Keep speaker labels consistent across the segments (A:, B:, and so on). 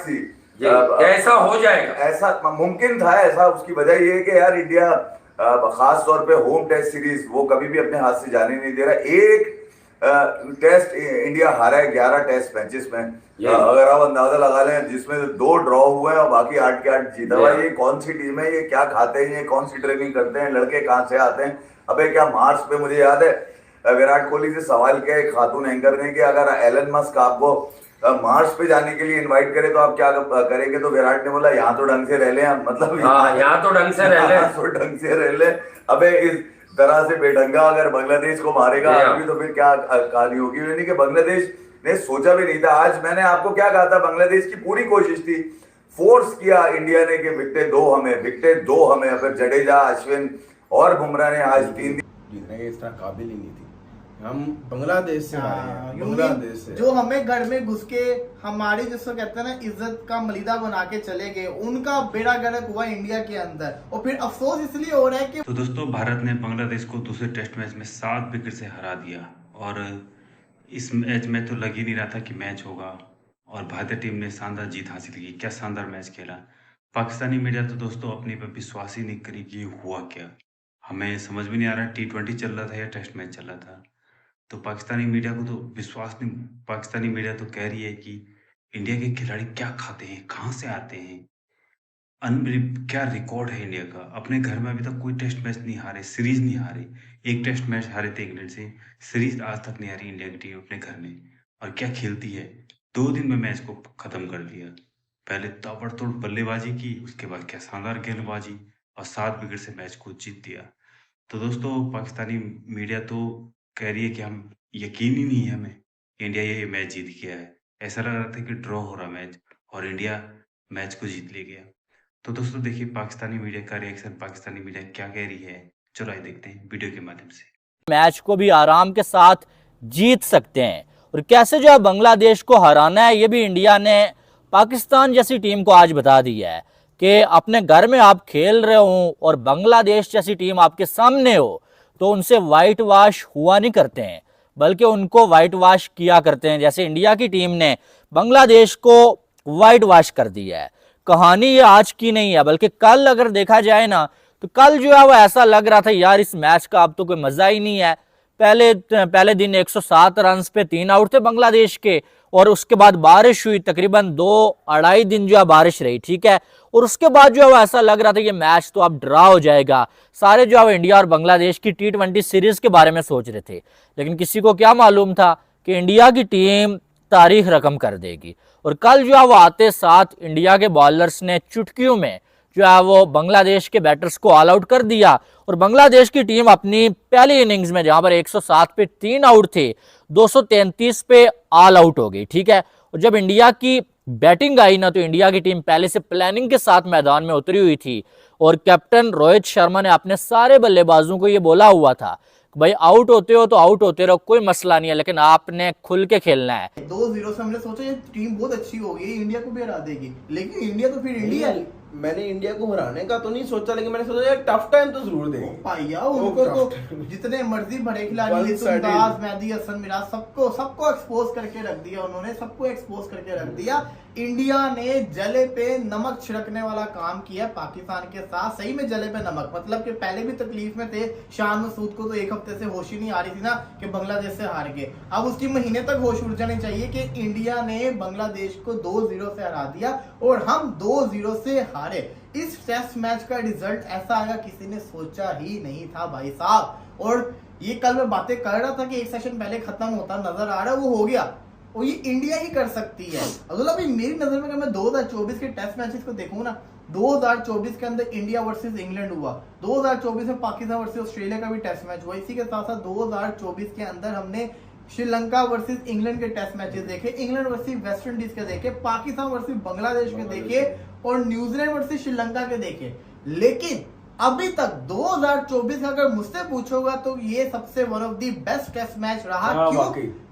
A: थी
B: ऐसा हो जाएगा,
A: ऐसा मुमकिन था ऐसा। उसकी वजह ये है कि यार इंडिया खास तौर पे होम टेस्ट सीरीज वो कभी भी अपने हाथ से जाने नहीं दे रहा। एक टेस्ट इंडिया हारा है 11 टेस्ट मैचेस में, अगर आप अंदाजा लगा लें, जिसमें 2 ड्रॉ हुए हैं और बाकी 8 के 8 जीता हुआ। ये कौन सी टीम है, ये क्या खाते हैं, ये कौन सी ट्रेनिंग करते हैं, लड़के कहाँ से आते हैं? अबे क्या मार्च पे मुझे याद है विराट कोहली से सवाल किया एक खातून एंकर ने कि अगर एलन मस्क आपको मार्स पे जाने के लिए इनवाइट करे तो आप क्या करेंगे? तो विराट ने बोला यहाँ तो ढंग से रह ले हम, मतलब
B: यहाँ तो ढंग से रह ले,
A: तो ढंग से रह ले। अबे इस तरह से बेढंगा अगर बांग्लादेश को मारेगा अभी तो फिर क्या कहानी होगी? यानी कि बांग्लादेश ने सोचा भी नहीं था। आज मैंने आपको क्या कहा था, बांग्लादेश की पूरी कोशिश थी, फोर्स किया इंडिया ने कि विकेटें दो हमें। अगर जडेजा, अश्विन और बुमराह ने आज 3
C: जीतने के इस तरह काबिल ही नहीं थी। हम बांग्लादेश से हारे हैं, बांग्लादेश से
D: जो हमें घर में घुस के हमारी जिसको कहते हैं ना इज्जत का मलिदा बना के चले गए, उनका बेड़ा गर्क हुआ इंडिया के अंदर। और फिर अफसोस इसलिए हो रहा है कि
E: तो दोस्तों, भारत ने बांग्लादेश को दूसरे टेस्ट मैच में 7 विकेट से हरा दिया और इस मैच में तो लग ही नहीं रहा था कि मैच होगा और भारतीय टीम ने शानदार जीत हासिल की। क्या शानदार मैच खेला। पाकिस्तानी मीडिया तो दोस्तों अपने पर विश्वास ही नहीं करी कि हुआ क्या। हमें समझ में नहीं आ रहा T20 चल रहा था या टेस्ट मैच चल रहा था। तो पाकिस्तानी मीडिया को तो विश्वास नहीं। पाकिस्तानी मीडिया तो कह रही है कि इंडिया के खिलाड़ी क्या खाते हैं, कहाँ से आते हैं, क्या रिकॉर्ड है इंडिया का। अपने घर में अभी तक कोई टेस्ट मैच नहीं हारे, सीरीज नहीं हारे। एक टेस्ट मैच हारे थे इंग्लैंड से, सीरीज आज तक नहीं हारी इंडिया की टीम अपने घर में। और क्या खेलती है, 2 दिन में मैच को खत्म कर दिया। पहले ताबड़तोड़ बल्लेबाजी की, उसके बाद क्या शानदार गेंदबाजी और 7 विकेट से मैच को जीत दिया। तो दोस्तों, पाकिस्तानी मीडिया तो कह रही है कि हम यकीन ही नहीं है हमें इंडिया ये मैच जीत गया है। ऐसा लग रहा था कि ड्रॉ हो रहा मैच और इंडिया मैच को जीत ले गया। तो दोस्तों देखिए पाकिस्तानी मीडिया का रिएक्शन, पाकिस्तानी मीडिया क्या कह रही है, चलो आइए देखते हैं वीडियो के माध्यम से।
F: मैच को भी आराम के साथ जीत सकते हैं और कैसे जो है बांग्लादेश को हराना है, ये भी इंडिया ने पाकिस्तान जैसी टीम को आज बता दिया है कि अपने घर में आप खेल रहे हो और बांग्लादेश जैसी टीम आपके सामने हो तो उनसे वाइट वॉश हुआ नहीं करते हैं, बल्कि उनको वाइट वॉश किया करते हैं। जैसे इंडिया की टीम ने बांग्लादेश को वाइट वॉश कर दिया है। कहानी ये आज की नहीं है, बल्कि कल अगर देखा जाए ना तो कल जो है वो ऐसा लग रहा था यार इस मैच का अब तो कोई मजा ही नहीं है। पहले दिन 107 रन पे 3 आउट थे बांग्लादेश के और उसके बाद बारिश हुई, तकरीबन 2-2.5 दिन जो है बारिश रही, ठीक है। और उसके बाद जो है वो ऐसा लग रहा था कि मैच तो अब ड्रा हो जाएगा। सारे जो है इंडिया और बांग्लादेश की T20 सीरीज के बारे में सोच रहे थे, लेकिन किसी को क्या मालूम था कि इंडिया की टीम तारीख रकम कर देगी। और कल जो है वो आते साथ इंडिया के बॉलर्स ने चुटकियों में जो है वो बांग्लादेश के बैटर्स को ऑल आउट कर दिया और बांग्लादेश की टीम अपनी पहली इनिंग्स में जहां पर 107 पे 3 आउट थे 233 पे ऑल आउट हो गई, ठीक है। और जब इंडिया की बैटिंग आई ना तो इंडिया की टीम पहले से प्लानिंग के साथ मैदान में उतरी हुई थी और कैप्टन रोहित शर्मा ने अपने सारे बल्लेबाजों को ये बोला हुआ था भाई आउट होते हो तो आउट होते रहो, कोई मसला नहीं है, लेकिन आपने खुल के खेलना है।
D: 2-0 से हमने सोचा ये टीम बहुत अच्छी होगी, इंडिया को भी हरा देगी, लेकिन इंडिया तो फिर इंडिया।
C: मैंने इंडिया को हराने का तो नहीं सोचा, लेकिन मैंने सोचा यार टफ टाइम तो जरूर देंगे
D: भैया। उनको तो जितने मर्जी बड़े खिलाड़ी मेहदी हसन मिराज सबको एक्सपोज करके रख दिया उन्होंने, सबको एक्सपोज करके रख दिया। इंडिया ने जले पे नमक छिड़कने वाला काम किया पाकिस्तान के साथ। सही में जले पे नमक, मतलब कि पहले भी तकलीफ में थे। शान मसूद को तो 1 हफ्ते से होश ही नहीं आ रही थी ना कि बांग्लादेश से हार गए। अब उसकी महीने तक होश उड़ जानी चाहिए कि इंडिया ने बांग्लादेश को 2-0 से हरा दिया और हम 2-0 से हारे। इस टेस्ट मैच का रिजल्ट ऐसा आएगा किसी ने सोचा ही नहीं था भाई साहब। और ये कल मैं बातें कर रहा था कि एक सेशन पहले खत्म होता नजर आ रहा है, वो हो गया। और ये इंडिया ही कर सकती है। अब्दुल्ला भाई मेरी नजर में अगर मैं 2024 के टेस्ट मैचेस को देखूं ना, 2024 के अंदर इंडिया वर्सेस इंग्लैंड हुआ, 2024 में पाकिस्तान वर्सेस ऑस्ट्रेलिया का भी टेस्ट मैच हुआ। इसी के साथ साथ 2024 के अंदर हमने श्रीलंका वर्सेस इंग्लैंड के टेस्ट मैचेस देखे, इंग्लैंड वर्सेस वेस्ट इंडीज के देखे, पाकिस्तान वर्सेस बांग्लादेश के देखे और न्यूजीलैंड वर्सेस श्रीलंका के देखे। लेकिन अभी तक 2024 का अगर मुझसे पूछोगा तो ये सबसे one of the best test match रहा।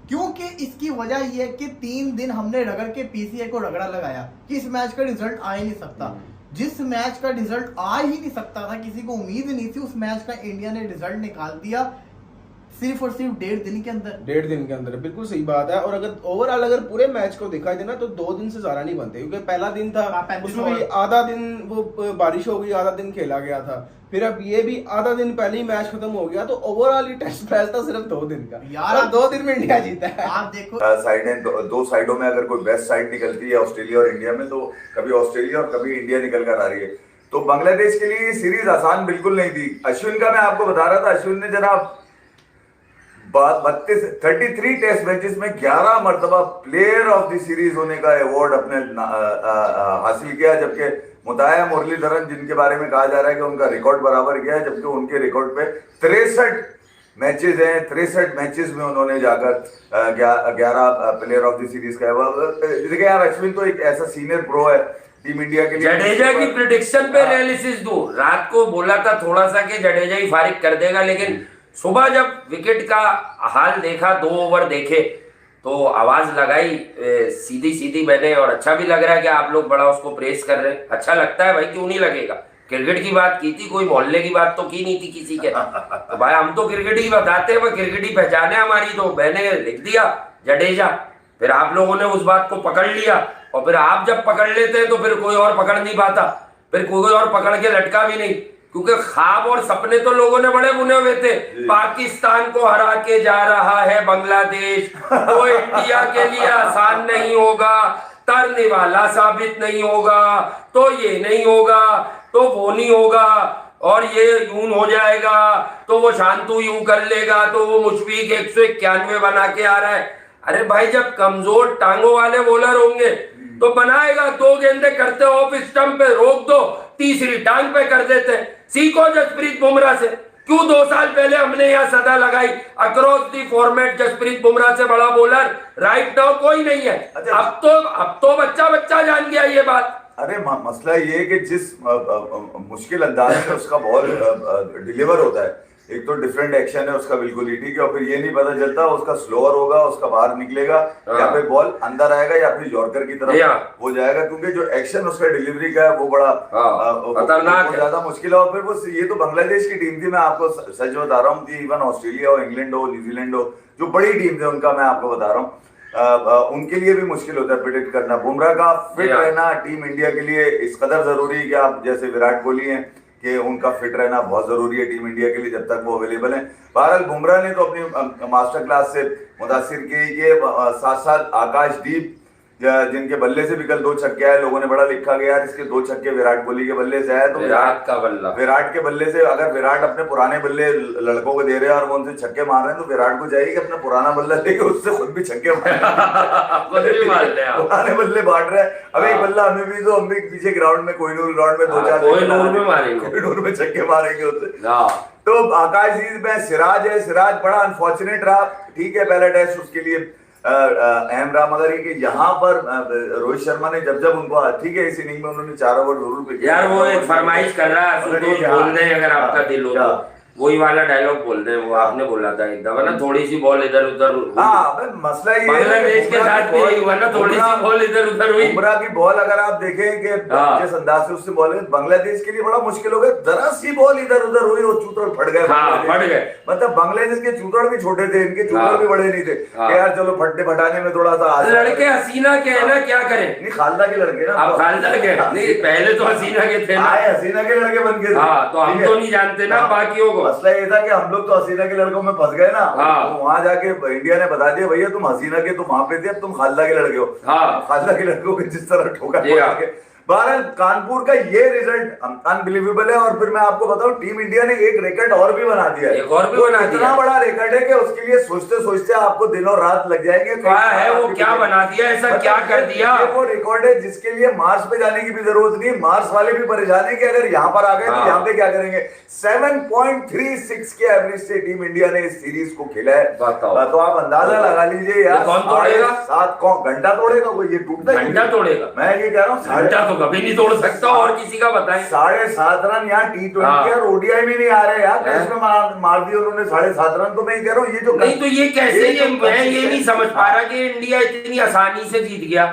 D: क्योंकि इसकी वजह यह है कि 3 दिन हमने रगड़ के पीसीए को रगड़ा लगाया कि इस मैच का रिजल्ट आ ही नहीं सकता। जिस मैच का रिजल्ट आ ही नहीं सकता था, किसी को उम्मीद नहीं थी, उस मैच का इंडिया ने रिजल्ट निकाल दिया। सिर्फ और सिर्फ 1.5 दिन के अंदर।
C: 1.5 दिन के अंदर, बिल्कुल सही बात है। और अगर ओवरऑल अगर पूरे मैच को देखा जाए ना तो 2 दिन से ज्यादा नहीं बनते, क्योंकि पहला दिन था
D: 35
C: उसमें भी आधा दिन वो बारिश हो गई, आधा दिन खेला गया था, फिर अब ये भी आधा दिन पहले ही मैच खत्म हो गया, तो ओवरऑल ये टेस्ट मैच था सिर्फ 2 दिन का
D: यार,
C: और 2 दिन में इंडिया जीता है।
D: आप देखो
A: साइडें दो साइडों में अगर कोई बेस्ट साइड निकलती है ऑस्ट्रेलिया और इंडिया में, तो कभी ऑस्ट्रेलिया और कभी इंडिया निकल कर आ रही है। तो बांग्लादेश के लिए ये सीरीज आसान बिल्कुल नहीं थी। अश्विन का मैं आपको बता रहा था, अश्विन ने जनाब 33 टेस्ट मैचेस में 11 मरतबा प्लेयर ऑफ द सीरीज होने का अवार्ड अपने हासिल किया, जबकि मुताया मुरलीधरन जिनके बारे में कहा जा रहा है कि उनका रिकॉर्ड बराबर किया है, जबकि उनके रिकॉर्ड पे 63 मैचेस हैं। 63 मैचेस में उन्होंने जाकर 11 प्लेयर ऑफ द सीरीज का अवार्ड। देखिए यार, अश्विन तो एक ऐसा सीनियर प्रो है टीम इंडिया के लिए।
B: जडेजा की प्रेडिक्शन पे एनालिसिस दो। रात को बोला था थोड़ा सा कि जडेजा ही फारिग कर देगा, लेकिन सुबह जब विकेट का हाल देखा, 2 ओवर देखे, तो आवाज लगाई सीधी सीधी मैंने, और अच्छा भी लग रहा है कि आप लोग बड़ा उसको प्रेस कर रहे हैं। अच्छा लगता है भाई, क्यों नहीं लगेगा। क्रिकेट की बात की थी, कोई मोहल्ले की बात तो की नहीं थी किसी के। तो भाई हम तो क्रिकेट ही बताते हैं, क्रिकेट ही पहचाने हमारी। तो मैंने लिख दिया जडेजा, फिर आप लोगों ने उस बात को पकड़ लिया, और फिर आप जब पकड़ लेते हैं तो फिर कोई और पकड़ नहीं पाता, फिर कोई और पकड़ के लटका भी नहीं, क्योंकि ख्वाब और सपने तो लोगों ने बड़े बुने हुए थे। पाकिस्तान को हरा के जा रहा है बांग्लादेश, तो इंडिया के लिए आसान नहीं होगा, तरने वाला साबित नहीं होगा, तो ये नहीं होगा, तो वो नहीं होगा, और ये यूं हो जाएगा, तो वो शांतु यूं कर लेगा, तो वो मुशफीक 191 बना के आ रहा है। अरे भाई, जब कमजोर टांगों वाले बॉलर होंगे तो बनाएगा, 2 गेंदे करते ऑफ स्टंप पे रोक दो, तीसरी टांग पे कर देते। सीखो जसप्रीत बुमराह से, क्यों 2 साल पहले हमने यहाँ सदा लगाई, across the format Jasprit Bumrah से बड़ा बॉलर राइट नाउ कोई नहीं है। अब तो बच्चा जान गया ये बात।
A: अरे मसला ये है कि जिस मुश्किल अंदाज में उसका बॉल डिलीवर होता है, एक तो डिफरेंट एक्शन है उसका बिल्कुल ही ठीक है, और फिर ये नहीं पता चलता उसका स्लोअर होगा, उसका बाहर निकलेगा, या फिर बॉल अंदर आएगा, या फिर यॉर्कर की तरफ वो जाएगा, क्योंकि जो एक्शन उसका डिलीवरी का है वो बड़ा
B: खतरनाक,
A: ज्यादा मुश्किल है। और फिर वो ये तो बांग्लादेश की टीम थी, मैं आपको सच बता रहा हूँ, इवन ऑस्ट्रेलिया हो, इंग्लैंड हो, न्यूजीलैंड हो, जो बड़ी टीम थे उनका मैं आपको बता रहा हूँ, उनके लिए भी मुश्किल होता है प्रेडिक्ट करना। बुमराह का फिट रहना टीम इंडिया के लिए इस कदर जरूरी है कि आप जैसे विराट कोहली हैं कि उनका फिट रहना बहुत जरूरी है टीम इंडिया के लिए जब तक वो अवेलेबल है। बहरहाल बुमराह ने तो अपनी मास्टर क्लास से मुतासिर की कि साथ साथ आकाशदीप जिनके बल्ले से भी कल 2 छक्के आए, लोगों ने बड़ा लिखा गया यार इसके 2 छक्के विराट कोहली के बल्ले से आए, तो विराट के बल्ले से, अगर विराट अपने पुराने बल्ले लड़कों को दे रहे हैं और वो उनसे छक्के मार रहे हैं, तो विराट को चाहिए कि अपना पुराना बल्ला लेके उससे खुद भी छक्के पुराने बल्ले बांट रहे हैं। अब एक बल्ला हमें भी, तो हम भी पीछे ग्राउंड में कोहिनूर ग्राउंड में 2-4 कोहिनूर में छक्के मारेंगे उससे। तो आकाशदीप में सिराज है, सिराज बड़ा अनफॉर्चुनेट रहा, ठीक है पहला टेस्ट उसके लिए अहम रहा, मगर ये कि यहाँ पर रोहित शर्मा ने जब उनको, ठीक है इस इनिंग में उन्होंने 4 ओवर जरूर पे
B: यार, वो एक फरमाइश कर रहा है बोल दे, अगर आपका दिल हो तो वही वाला डायलॉग बोल दे, वो आपने बोला था एक दफा ना, थोड़ी सी बॉल इधर उधर।
A: मसला ये
B: बांग्लादेश के साथ भी हुआ ना, थोड़ी सी बॉल इधर उधर हुई।
A: बुमराह की बॉल अगर आप देखें कि जिस अंदाज से उससे बॉल है, बांग्लादेश के लिए बड़ा मुश्किल हो गया, जरा सी बॉल इधर उधर हुई और चूतड़ फट गए।
B: फट गए,
A: मतलब बांग्लादेश के चूतड़ भी छोटे थे, इनके चूतड़ भी बड़े नहीं थे, यार चलो फटने फटाने में थोड़ा सा।
B: लड़के हसीना के है ना, क्या करें।
A: नहीं, खालदा के लड़के ना,
B: आप खालदा के नहीं, पहले तो हसीना के थे,
A: हसीना के लड़के बन के,
B: तो हम तो नहीं जानते ना बाकियों को।
A: मसला ये था कि हम लोग तो हसीना के लड़कों में फंस गए ना, तो वहां जाके इंडिया ने बता दिया भैया तुम हसीना के, तुम वहां पे थे, अब तुम खालदा के लड़के हो। खालदा के लड़कों को जिस तरह ठोका। बहरहाल कानपुर का ये रिजल्ट अनबिलीवेबल है। और फिर मैं आपको बताऊं, टीम इंडिया ने एक रिकॉर्ड और भी बना दिया है, इतना बड़ा रिकॉर्ड है कि उसके लिए सोचते सोचते आपको दिनों रात लग जाएंगे।
B: क्या है वो, क्या बना दिया, ऐसा क्या कर दिया?
A: वो रिकॉर्ड है जिसके लिए मार्स पे जाने की भी जरूरत नहीं, मार्स वाले भी परेशान है कि अगर यहाँ पर आ गए तो यहाँ पे क्या करेंगे। 7.36 के एवरेज से टीम इंडिया ने इस सीरीज को खेला है, तो आप अंदाजा लगा लीजिए यार,
B: कौन तोड़ेगा?
A: 7 घंटा तोड़ेगा कोई, ये टूटता
B: घंटा तोड़ेगा।
A: मैं ये कह रहा हूँ,
B: घंटा तो कभी नहीं तोड़ सकता, और किसी का बताएं।
A: 7.5 रन यहाँ T20 और ओडीआई में नहीं आ रहे यार, टेस्ट में मार दिए उन्होंने 7.5 रन। तो मैं कह रहा हूँ ये जो
B: नहीं, तो ये कैसे, मैं ये नहीं समझ पा रहा कि इंडिया इतनी आसानी से जीत गया।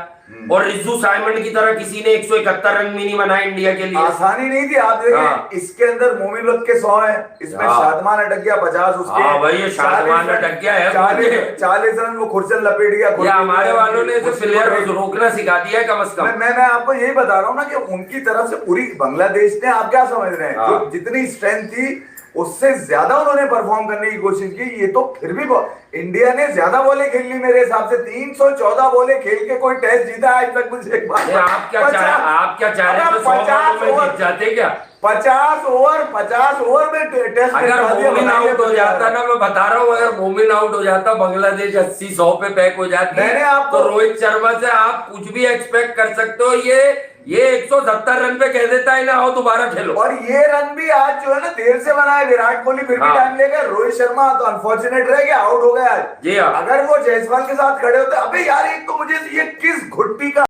B: और रिजू साइमंड की तरह किसी ने 171 रन भी नहीं बनाए इंडिया के लिए।
A: आसानी नहीं थी। आप देखें इसके अंदर मोमिन वक्त के 100 है, इसमें शादमान अटक गया 50 उसके।
B: भाई ये शादमान अटक गया है,
A: 40 रन वो खुर्चन लपेट गया।
B: हमारे वालों ने तो प्लेयर रोकना सिखा दिया है कम से कम।
A: मैं आपको यही बता रहा हूँ ना कि उनकी तरफ से पूरी बांग्लादेश ने, आप क्या समझ रहे हैं, जो जितनी स्ट्रेंथ थी उससे ज्यादा उन्होंने परफॉर्म करने की कोशिश की। ये तो फिर भी इंडिया ने ज्यादा बॉलें खेल ली मेरे हिसाब से। 314 बॉलें खेल के कोई टेस्ट जीता आज तक मुझे एक बात।
B: आप क्या चाह रहे हैं? 50 ओवर जाते क्या?
A: 50 ओवर में टेस्ट।
B: अगर मोमिन आउट हो जाता ना, मैं बता रहा हूँ, अगर मोमिन आउट हो जाता बांग्लादेश 80-100 पे पैक हो जाती है, तो रोहित शर्मा से आप कुछ भी एक्सपेक्ट कर सकते हो। ये 170 रन पे कह देता है ना, आओ दोबारा खेलो।
A: और ये रन भी आज जो है ना देर से बनाए विराट कोहली, फिर भी टाइम लेगा। रोहित शर्मा तो अनफॉर्चुनेट रह गया, आउट हो गया आज।
B: जी हाँ।
A: अगर वो जायसवाल के साथ खड़े होते, अबे यार एक तो मुझे ये किस घुट्टी का